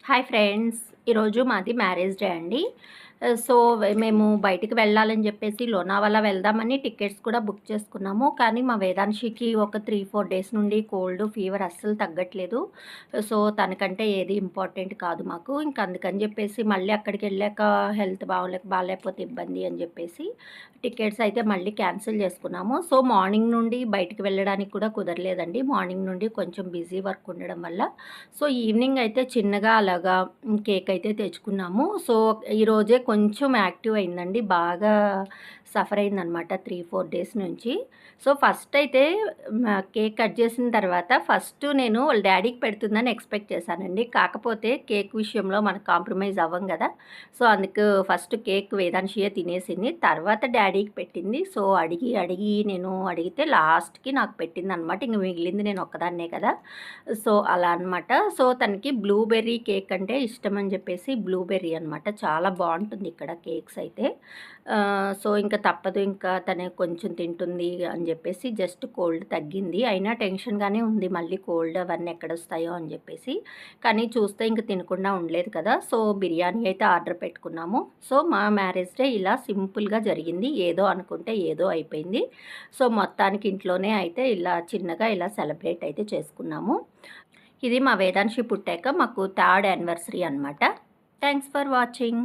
Hi friends, ఈరోజు మాది marriage day అండి. సో, మేము బయటికి వెళ్ళాలని చెప్పేసి లోనావాలా వెళ్దామని టికెట్స్ కూడా బుక్ చేసుకున్నాము. కానీ మా వేదాంశికి ఒక 3-4 డేస్ నుండి కోల్డ్, ఫీవర్ అస్సలు తగ్గట్లేదు. సో, తనకంటే ఏది ఇంపార్టెంట్ కాదు మాకు. ఇంక అందుకని చెప్పేసి మళ్ళీ అక్కడికెళ్ళాక హెల్త్ బాలేకపోతే ఇబ్బంది అని చెప్పేసి టికెట్స్ అయితే మళ్ళీ క్యాన్సిల్ చేసుకున్నాము. సో, మార్నింగ్ నుండి బయటికి వెళ్ళడానికి కూడా కుదరలేదండి. మార్నింగ్ నుండి కొంచెం బిజీ వర్క్ ఉండడం వల్ల. సో, ఈవినింగ్ అయితే చిన్నగా అలాగా కేక్ అయితే తెచ్చుకున్నాము. సో, ఈరోజే కొంచెం యాక్టివ్ అయిందండి. బాగా సఫర్ అయిందనమాట 3-4 డేస్ నుంచి. సో, ఫస్ట్ అయితే కేక్ కట్ చేసిన తర్వాత ఫస్ట్ నేను వాళ్ళ డ్యాడీకి పెడుతుందని ఎక్స్‌పెక్ట్ చేశానండి. కాకపోతే కేక్ విషయంలో మనం కాంప్రమైజ్ అవ్వం గదా! సో, అందుకు ఫస్ట్ కేక్ వేదాంశియే తినేసింది. తర్వాత డ్యాడీకి పెట్టింది. సో, అడిగి నేను అడిగితే లాస్ట్‌కి నాకు పెట్టిందనమాట. ఇంక మిగిలింది నేను ఒక్కదాన్నే కదా! సో, అలా అనమాట. సో, తనకి బ్లూబెర్రీ కేక్ అంటే ఇష్టమని చెప్పేసి బ్లూబెర్రీ అనమాట. చాలా బావుంటుంది ఇక్కడ కేక్స్ అయితే. సో, ఇంక తప్పదు, ఇంకా తనే కొంచెం తింటుంది అని చెప్పేసి జస్ట్ కోల్డ్ తగ్గింది. అయినా టెన్షన్‌గానే ఉంది, మళ్ళీ కోల్డ్ అవన్నీ ఎక్కడొస్తాయో అని చెప్పేసి. కానీ చూస్తే ఇంక తినకుండా ఉండలేదు కదా! సో, బిర్యానీ అయితే ఆర్డర్ పెట్టుకున్నాము. సో, మా మ్యారేజ్ డే ఇలా సింపుల్‌గా జరిగింది. ఏదో అనుకుంటే ఏదో అయిపోయింది. సో, మొత్తానికి ఇంట్లోనే అయితే ఇలా చిన్నగా ఇలా సెలబ్రేట్ అయితే చేసుకున్నాము. ఇది మా వేదాంశి పుట్టాక మాకు థర్డ్ యానివర్సరీ అనమాట. Thanks for watching.